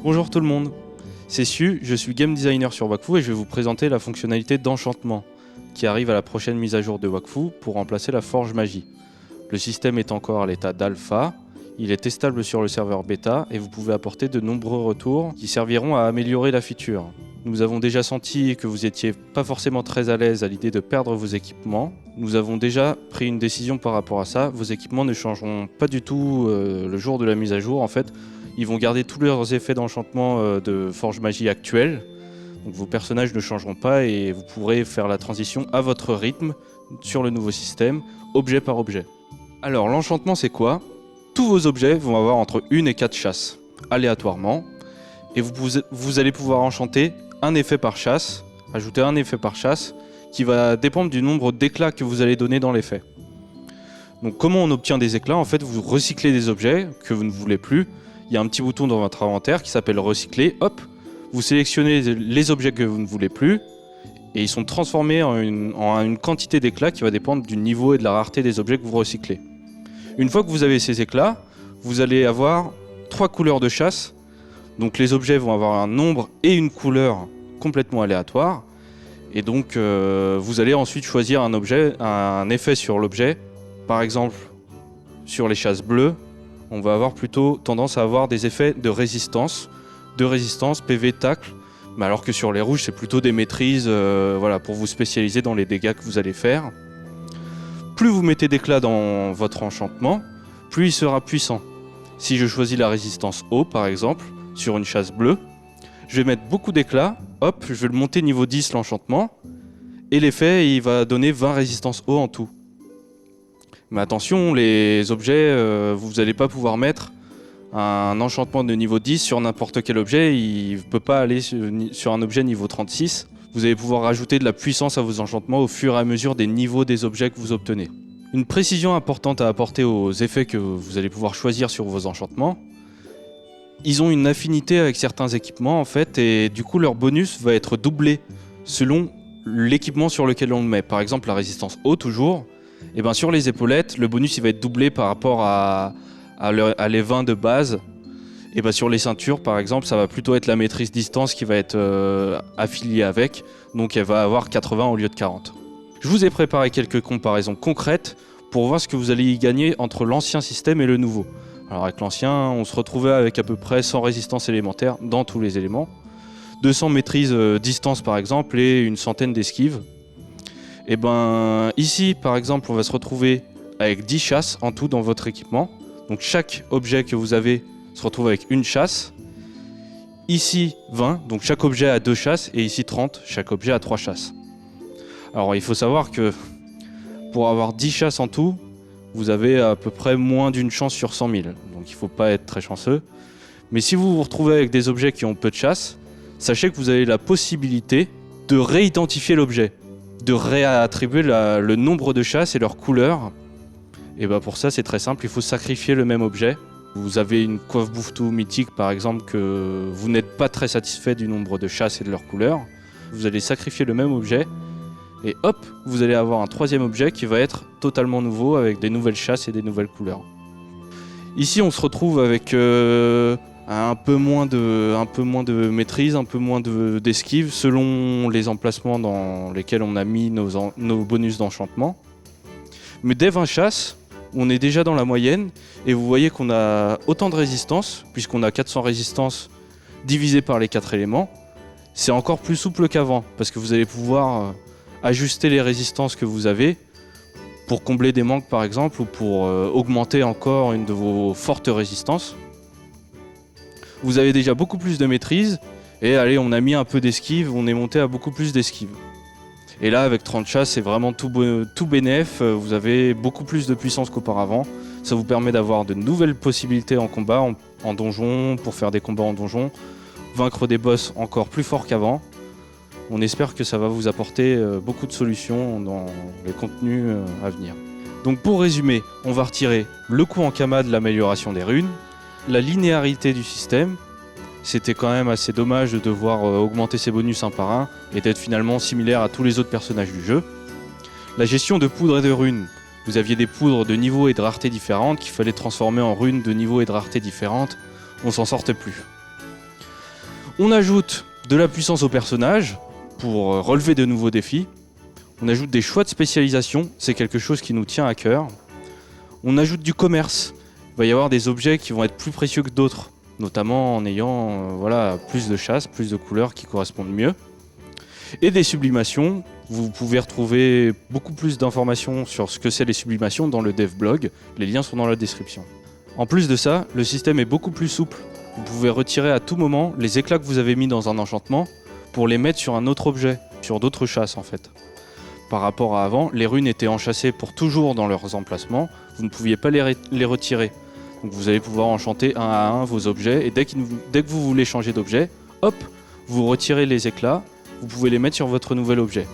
Bonjour tout le monde, c'est Su, je suis game designer sur Wakfu et je vais vous présenter la fonctionnalité d'enchantement qui arrive à la prochaine mise à jour de Wakfu pour remplacer la forge magie. Le système est encore à l'état d'alpha, il est testable sur le serveur bêta et vous pouvez apporter de nombreux retours qui serviront à améliorer la feature. Nous avons déjà senti que vous étiez pas forcément très à l'aise à l'idée de perdre vos équipements. Nous avons déjà pris une décision par rapport à ça. Vos équipements ne changeront pas du tout le jour de la mise à jour. En fait, ils vont garder tous leurs effets d'enchantement de forge magie actuels. Donc vos personnages ne changeront pas et vous pourrez faire la transition à votre rythme sur le nouveau système, objet par objet. Alors l'enchantement c'est quoi ? Tous vos objets vont avoir entre 1 et 4 chasses, aléatoirement. Et vous allez pouvoir enchanter un effet par chasse, ajouter un effet par chasse, qui va dépendre du nombre d'éclats que vous allez donner dans l'effet. Donc comment on obtient des éclats ? En fait, vous recyclez des objets que vous ne voulez plus. Il y a un petit bouton dans votre inventaire qui s'appelle recycler. Hop, vous sélectionnez les objets que vous ne voulez plus et ils sont transformés en une quantité d'éclats qui va dépendre du niveau et de la rareté des objets que vous recyclez. Une fois que vous avez ces éclats, vous allez avoir 3 couleurs de chasse. Donc les objets vont avoir un nombre et une couleur complètement aléatoires. Et donc vous allez ensuite choisir un effet sur l'objet. Par exemple, sur les chasses bleues, on va avoir plutôt tendance à avoir des effets de résistance, PV, tacle. Mais alors que sur les rouges, c'est plutôt des maîtrises voilà, pour vous spécialiser dans les dégâts que vous allez faire. Plus vous mettez d'éclats dans votre enchantement, plus il sera puissant. Si je choisis la résistance eau, par exemple, sur une chasse bleue, je vais mettre beaucoup d'éclats, hop, je vais le monter niveau 10 l'enchantement, et l'effet il va donner 20 résistances eau en tout. Mais attention, les objets, vous n'allez pas pouvoir mettre un enchantement de niveau 10 sur n'importe quel objet, il ne peut pas aller sur un objet niveau 36. Vous allez pouvoir rajouter de la puissance à vos enchantements au fur et à mesure des niveaux des objets que vous obtenez. Une précision importante à apporter aux effets que vous allez pouvoir choisir sur vos enchantements, ils ont une affinité avec certains équipements en fait, et du coup leur bonus va être doublé selon l'équipement sur lequel on le met. Par exemple la résistance eau toujours, et bien sur les épaulettes, le bonus il va être doublé par rapport à les 20 de base. Et bien sur les ceintures par exemple, ça va plutôt être la maîtrise distance qui va être affiliée avec, donc elle va avoir 80 au lieu de 40. Je vous ai préparé quelques comparaisons concrètes pour voir ce que vous allez y gagner entre l'ancien système et le nouveau. Alors avec l'ancien, on se retrouvait avec à peu près 100 résistance élémentaire dans tous les éléments, 200 maîtrise distance par exemple et une centaine d'esquives. Et ben ici par exemple, on va se retrouver avec 10 chasses en tout dans votre équipement. Donc chaque objet que vous avez se retrouve avec une chasse. Ici 20, donc chaque objet a 2 chasses, et ici 30, chaque objet a 3 chasses. Alors il faut savoir que pour avoir 10 chasses en tout, vous avez à peu près moins d'une chance sur 100 000, donc il ne faut pas être très chanceux. Mais si vous vous retrouvez avec des objets qui ont peu de chasse, sachez que vous avez la possibilité de réidentifier l'objet, de réattribuer le nombre de chasses et leur couleur. Et ben pour ça c'est très simple, il faut sacrifier le même objet. Vous avez une coiffe bouffe-tout mythique par exemple que vous n'êtes pas très satisfait du nombre de chasses et de leur couleur. Vous allez sacrifier le même objet et hop, vous allez avoir un troisième objet qui va être totalement nouveau avec des nouvelles chasses et des nouvelles couleurs. Ici on se retrouve avec un peu moins de maîtrise, un peu moins d'esquive selon les emplacements dans lesquels on a mis nos bonus d'enchantement. Mais dès 20 chasses, on est déjà dans la moyenne et vous voyez qu'on a autant de résistance puisqu'on a 400 résistance divisé par les 4 éléments. C'est encore plus souple qu'avant parce que vous allez pouvoir ajuster les résistances que vous avez pour combler des manques par exemple ou pour augmenter encore une de vos fortes résistances. Vous avez déjà beaucoup plus de maîtrise et allez, on a mis un peu d'esquive, on est monté à beaucoup plus d'esquive. Et là avec 30 chasses c'est vraiment tout bénef, vous avez beaucoup plus de puissance qu'auparavant. Ça vous permet d'avoir de nouvelles possibilités en combat, en donjon, pour faire des combats en donjon, vaincre des boss encore plus forts qu'avant. On espère que ça va vous apporter beaucoup de solutions dans les contenus à venir. Donc pour résumer, on va retirer le coup en kama de l'amélioration des runes, la linéarité du système. C'était quand même assez dommage de devoir augmenter ses bonus un par un et d'être finalement similaire à tous les autres personnages du jeu. La gestion de poudre et de runes. Vous aviez des poudres de niveau et de rareté différentes qu'il fallait transformer en runes de niveau et de rareté différentes. On s'en sortait plus. On ajoute de la puissance au personnage pour relever de nouveaux défis. On ajoute des choix de spécialisation, c'est quelque chose qui nous tient à cœur. On ajoute du commerce. Il va y avoir des objets qui vont être plus précieux que d'autres, notamment en ayant plus de chasse, plus de couleurs qui correspondent mieux. Et des sublimations. Vous pouvez retrouver beaucoup plus d'informations sur ce que c'est les sublimations dans le devblog. Les liens sont dans la description. En plus de ça, le système est beaucoup plus souple. Vous pouvez retirer à tout moment les éclats que vous avez mis dans un enchantement pour les mettre sur un autre objet, sur d'autres chasses en fait. Par rapport à avant, les runes étaient enchâssées pour toujours dans leurs emplacements, vous ne pouviez pas les retirer. Donc vous allez pouvoir enchanter un à un vos objets et dès que vous voulez changer d'objet, hop, vous retirez les éclats, vous pouvez les mettre sur votre nouvel objet.